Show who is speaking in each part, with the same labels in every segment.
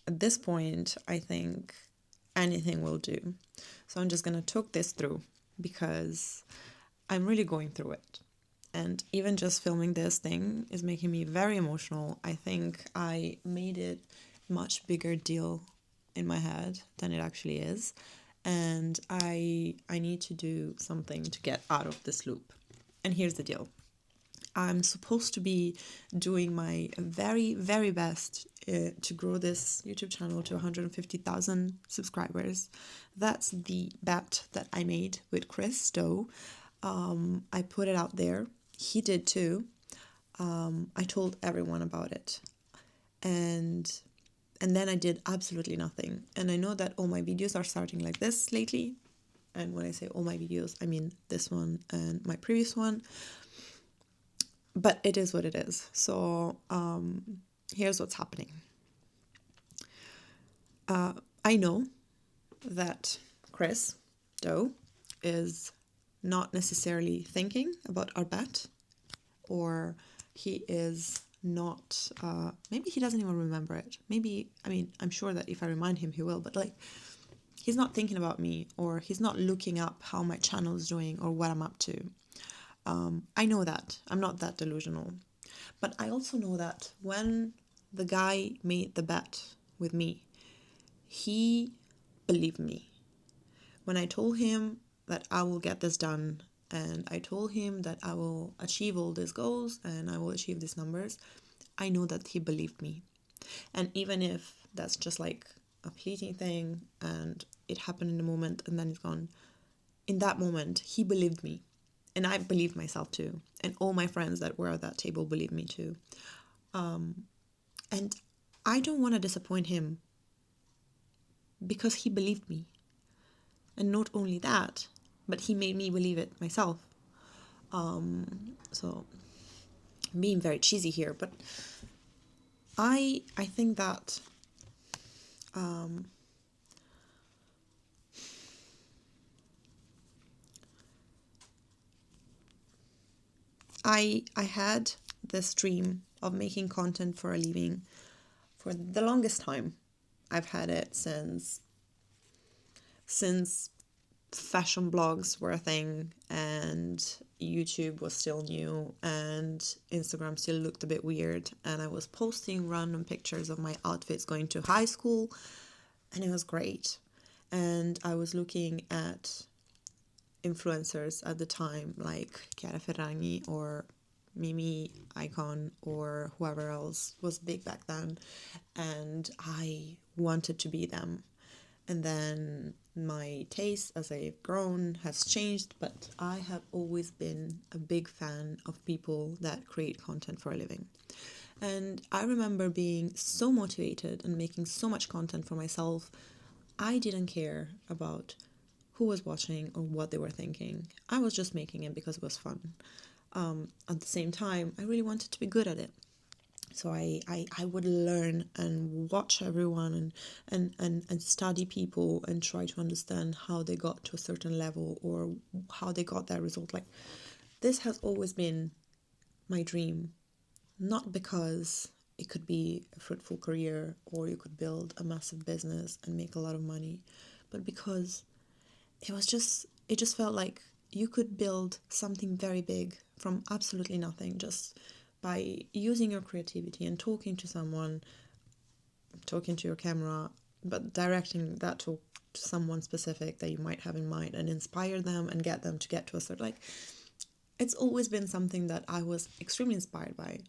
Speaker 1: at this point, I think anything will do. So I'm just going to talk this through because I'm really going through it. And even just filming this thing is making me very emotional. I think I made it much bigger deal in my head than it actually is. And I need to do something to get out of this loop. And here's the deal. I'm supposed to be doing my very, very best to grow this YouTube channel to 150,000 subscribers. That's the bet that I made with Chris Stowe. I put it out there. He did too. I told everyone about it. And then I did absolutely nothing. And I know that all my videos are starting like this lately. And when I say all my videos, I mean this one and my previous one. But it is what it is. So here's what's happening. I know that Chris Doe is not necessarily thinking about our bet, or he is not, maybe he doesn't even remember it. Maybe, I mean, I'm sure that if I remind him, he will, but like, he's not thinking about me, or he's not looking up how my channel is doing or what I'm up to. I know that. I'm not that delusional. But I also know that when the guy made the bet with me, he believed me. When I told him that I will get this done, and I told him that I will achieve all these goals and I will achieve these numbers, I know that he believed me. And even if that's just like a fleeting thing and it happened in a moment and then it's gone, in that moment, he believed me. And I believed myself too. And all my friends that were at that table believed me too. And I don't want to disappoint him because he believed me. And not only that, but he made me believe it myself. So I'm being very cheesy here, but I think that I had this dream of making content for a living for the longest time. I've had it since fashion blogs were a thing and YouTube was still new and Instagram still looked a bit weird, and I was posting random pictures of my outfits going to high school, and it was great. And I was looking at influencers at the time like Chiara Ferragni or Mimi Icon or whoever else was big back then, and I wanted to be them. And then my taste as I've grown has changed, but I have always been a big fan of people that create content for a living. And I remember being so motivated and making so much content for myself. I didn't care about who was watching or what they were thinking. I was just making it because it was fun. At the same time, I really wanted to be good at it. So I would learn and watch everyone and study people and try to understand how they got to a certain level or how they got that result. Like, this has always been my dream, not because it could be a fruitful career or you could build a massive business and make a lot of money, but because it just felt like you could build something very big from absolutely nothing just by using your creativity and talking to someone, talking to your camera, but directing that to someone specific that you might have in mind and inspire them and get them to get to a certain, like, it's always been something that I was extremely inspired by.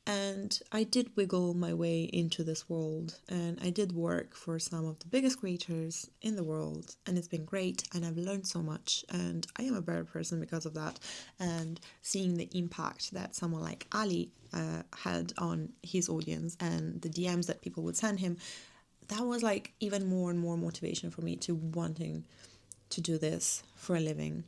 Speaker 1: And I did wiggle my way into this world, and I did work for some of the biggest creators in the world, and it's been great, and I've learned so much, and I am a better person because of that. And seeing the impact that someone like Ali had on his audience and the DMs that people would send him, that was like even more and more motivation for me to wanting to do this for a living.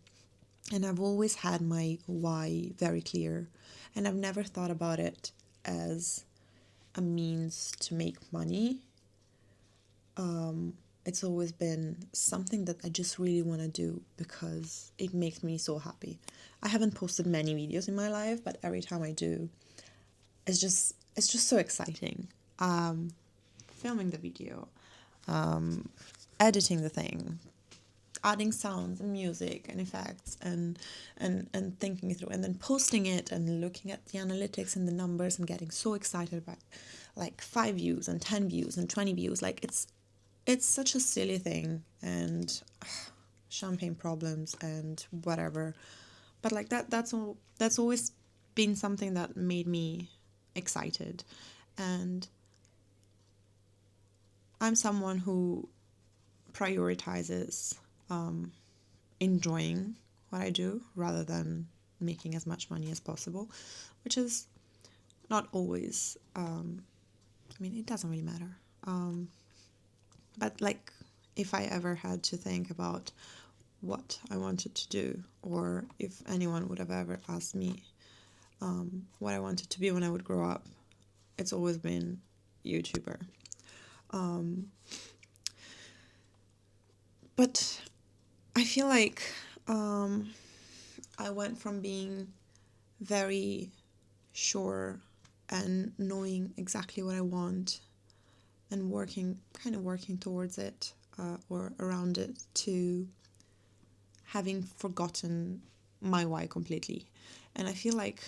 Speaker 1: And I've always had my why very clear, and I've never thought about it as a means to make money. It's always been something that I just really want to do because it makes me so happy. I haven't posted many videos in my life, but every time I do, it's just so exciting. filming the video, editing the thing, adding sounds and music and effects, and thinking it through, and then posting it and looking at the analytics and the numbers and getting so excited about like 5 views and 10 views and 20 views. Like it's such a silly thing, and champagne problems and whatever. But like that's always been something that made me excited. And I'm someone who prioritizes enjoying what I do rather than making as much money as possible, which is not always, I mean, it doesn't really matter. But like, if I ever had to think about what I wanted to do, or if anyone would have ever asked me what I wanted to be when I would grow up, it's always been YouTuber. But I feel like I went from being very sure and knowing exactly what I want and working towards it or around it, to having forgotten my why completely. And I feel like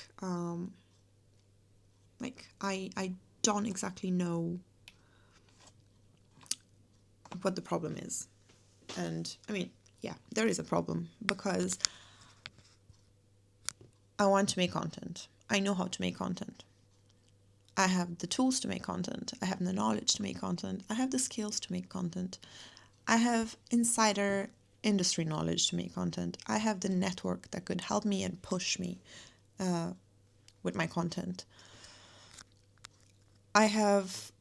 Speaker 1: I don't exactly know what the problem is. And I mean, yeah, there is a problem, because I want to make content. I know how to make content. I have the tools to make content. I have the knowledge to make content. I have the skills to make content. I have insider industry knowledge to make content. I have the network that could help me and push me with my content. I have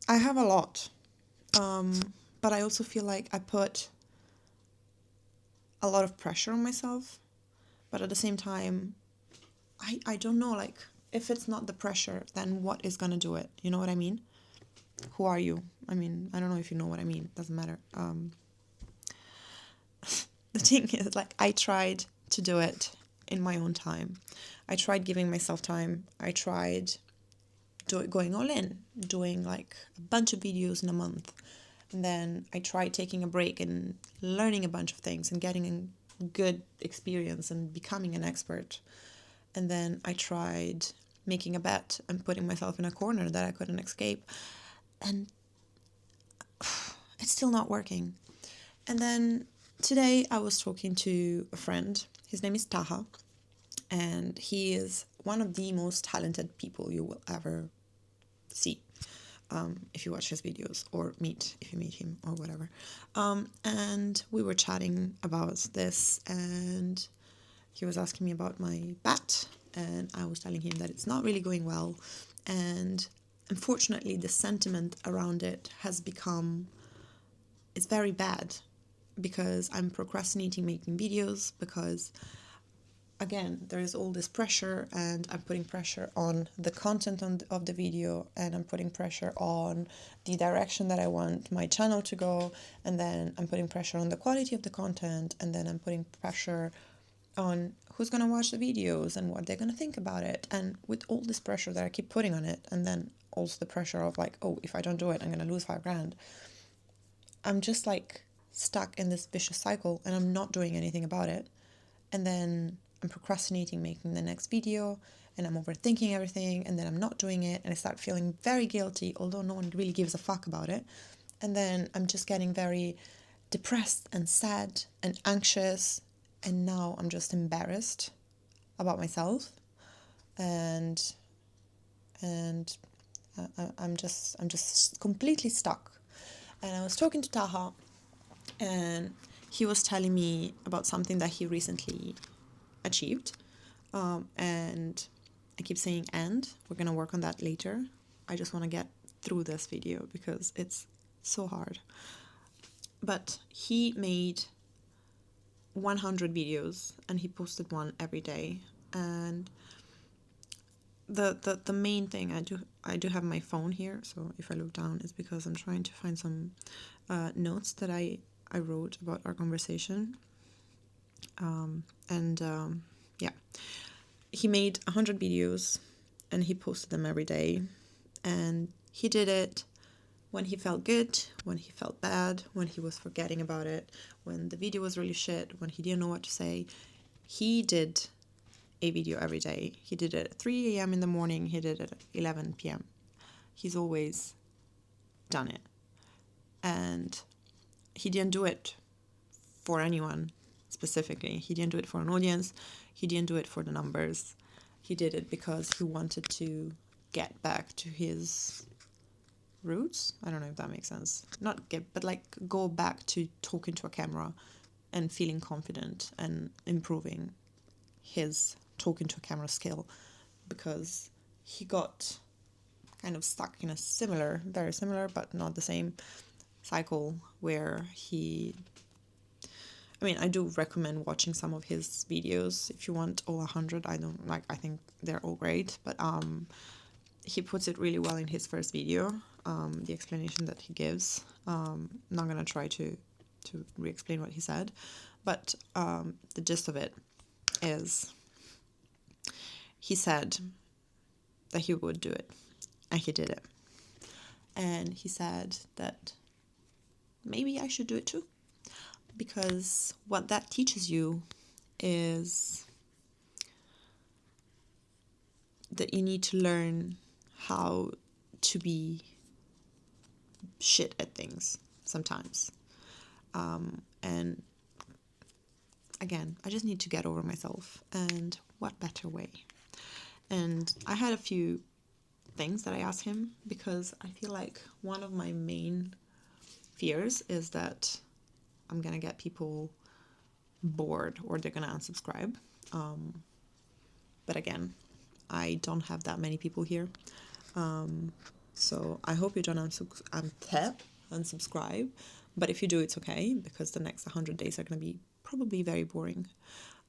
Speaker 1: a lot, but I also feel like I put a lot of pressure on myself. But at the same time, I don't know, like, if it's not the pressure, then what is gonna do it? You know what I mean? Who are you? I mean, I don't know if you know what I mean. Doesn't matter. The thing is, like, I tried to do it in my own time. I tried giving myself time. I tried going all in, doing like a bunch of videos in a month. And then I tried taking a break and learning a bunch of things and getting a good experience and becoming an expert. And then I tried making a bet and putting myself in a corner that I couldn't escape. And it's still not working. And then today I was talking to a friend. His name is Taha. And he is one of the most talented people you will ever see. If you watch his videos, or if you meet him or whatever. And we were chatting about this, and he was asking me about my bet, and I was telling him that it's not really going well. And unfortunately, the sentiment around it it's very bad, because I'm procrastinating making videos, because again, there is all this pressure, and I'm putting pressure on the content of the video, and I'm putting pressure on the direction that I want my channel to go, and then I'm putting pressure on the quality of the content, and then I'm putting pressure on who's going to watch the videos and what they're going to think about it. And with all this pressure that I keep putting on it, and then also the pressure of like, oh, if I don't do it, I'm going to lose $5,000. I'm just like stuck in this vicious cycle, and I'm not doing anything about it. And then I'm procrastinating making the next video, and I'm overthinking everything, and then I'm not doing it, and I start feeling very guilty, although no one really gives a fuck about it. And then I'm just getting very depressed and sad and anxious, and now I'm just embarrassed about myself, and I'm just completely stuck. And I was talking to Taha, and he was telling me about something that he recently achieved, and I keep saying we're gonna work on that later. I just want to get through this video because it's so hard. But he made 100 videos, and he posted one every day. And the main thing, I do have my phone here, so if I look down, it's because I'm trying to find some notes that I wrote about our conversation. Yeah, he made 100 videos, and he posted them every day, and he did it when he felt good, when he felt bad, when he was forgetting about it, when the video was really shit, when he didn't know what to say. He did a video every day. He did it at 3 a.m. in the morning. He did it at 11 p.m. He's always done it. And he didn't do it for anyone specifically. He didn't do it for an audience. He didn't do it for the numbers. He did it because he wanted to get back to his roots. I don't know if that makes sense. Not get, but like go back to talking to a camera and feeling confident and improving his talking to a camera skill, because he got kind of stuck in a similar, very similar, but not the same cycle where I do recommend watching some of his videos if you want all 100. I think they're all great, but he puts it really well in his first video, the explanation that he gives. Not gonna try to re-explain what he said, but the gist of it is he said that he would do it, and he did it. And he said that maybe I should do it too, because what that teaches you is that you need to learn how to be shit at things sometimes. And again, I just need to get over myself, and what better way? And I had a few things that I asked him, because I feel like one of my main fears is that I'm gonna get people bored or they're gonna unsubscribe. But again, I don't have that many people here. So I hope you don't unsubscribe. But if you do, it's okay, because the next 100 days are gonna be probably very boring.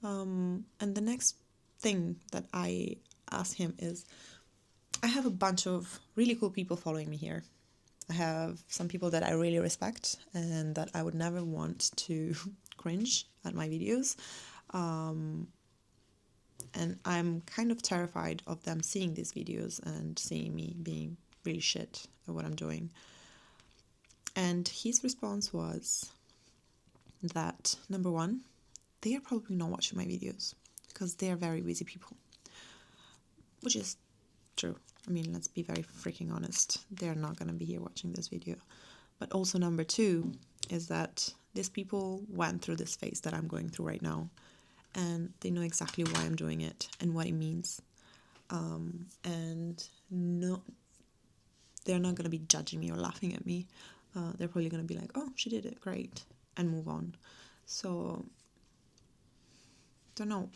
Speaker 1: And the next thing that I asked him is, I have a bunch of really cool people following me here. I have some people that I really respect and that I would never want to cringe at my videos. And I'm kind of terrified of them seeing these videos and seeing me being really shit at what I'm doing. And his response was that, number one, they are probably not watching my videos because they are very busy people, which is true. I mean, let's be very freaking honest. They're not going to be here watching this video. But also number two is that these people went through this phase that I'm going through right now, and they know exactly why I'm doing it and what it means. And no, they're not going to be judging me or laughing at me. They're probably going to be like, oh, she did it, great, and move on. So, don't know.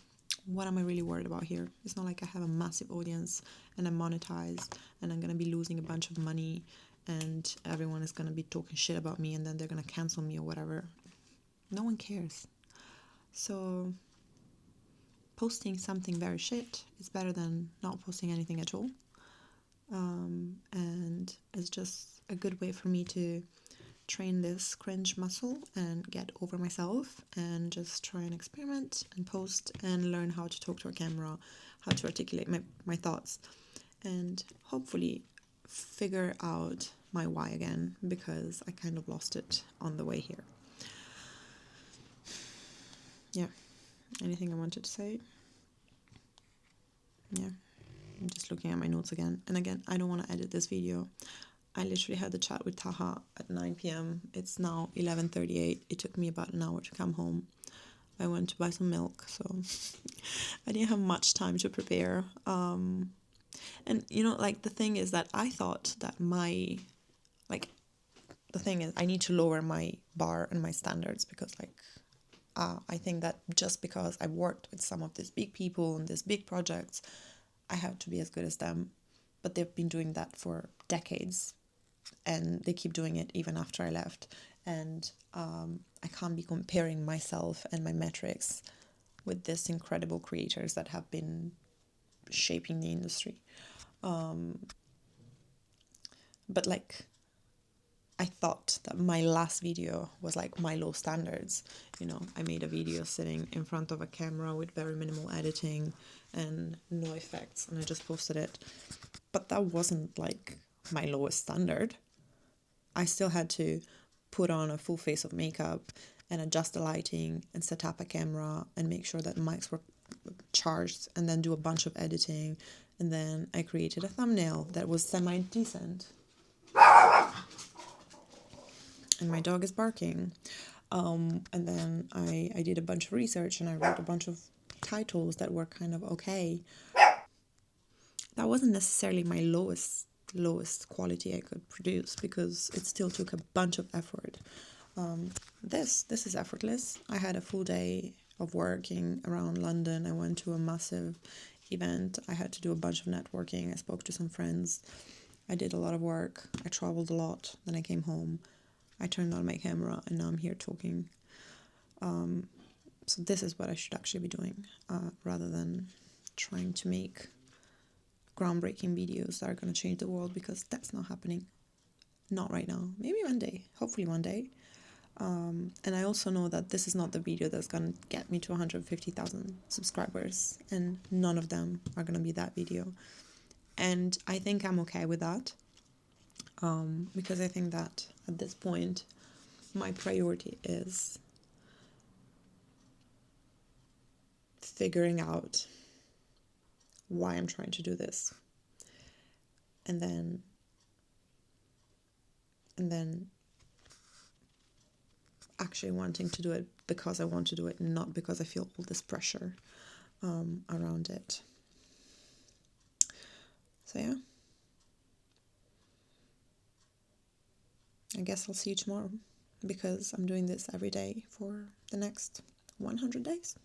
Speaker 1: What am I really worried about here? It's not like I have a massive audience and I'm monetized and I'm going to be losing a bunch of money and everyone is going to be talking shit about me and then they're going to cancel me or whatever. No one cares. So posting something very shit is better than not posting anything at all. And it's just a good way for me to train this cringe muscle and get over myself and just try and experiment and post and learn how to talk to a camera, how to articulate my thoughts, and hopefully figure out my why again, because I kind of lost it on the way here. Yeah. Anything I wanted to say? Yeah. I'm just looking at my notes again. And again, I don't want to edit this video. I literally had the chat with Taha at 9 p.m. It's now 11:38. It took me about an hour to come home. I went to buy some milk, so I didn't have much time to prepare. And the thing is that I thought that the thing is I need to lower my bar and my standards, because I think that just because I've worked with some of these big people and these big projects, I have to be as good as them. But they've been doing that for decades. And they keep doing it even after I left. And I can't be comparing myself and my metrics with these incredible creators that have been shaping the industry. But I thought that my last video was my low standards. I made a video sitting in front of a camera with very minimal editing and no effects, and I just posted it. But that wasn't my lowest standard. I still had to put on a full face of makeup and adjust the lighting and set up a camera and make sure that mics were charged, and then do a bunch of editing. And then I created a thumbnail that was semi-decent. And my dog is barking. And then I did a bunch of research and I wrote a bunch of titles that were kind of okay. That wasn't necessarily my lowest quality I could produce, because it still took a bunch of effort. This is effortless. I had a full day of working around London. I went to a massive event. I had to do a bunch of networking. I spoke to some friends. I did a lot of work. I traveled a lot. Then I came home. I turned on my camera and now I'm here talking. So this is what I should actually be doing, rather than trying to make groundbreaking videos that are going to change the world, because that's not happening. Not right now. Maybe one day. Hopefully one day. And I also know that this is not the video that's going to get me to 150,000 subscribers, and none of them are going to be that video. And I think I'm okay with that, because I think that at this point, my priority is figuring out why I'm trying to do this, and then actually wanting to do it because I want to do it, not because I feel all this pressure around it. So yeah, I guess I'll see you tomorrow, because I'm doing this every day for the next 100 days.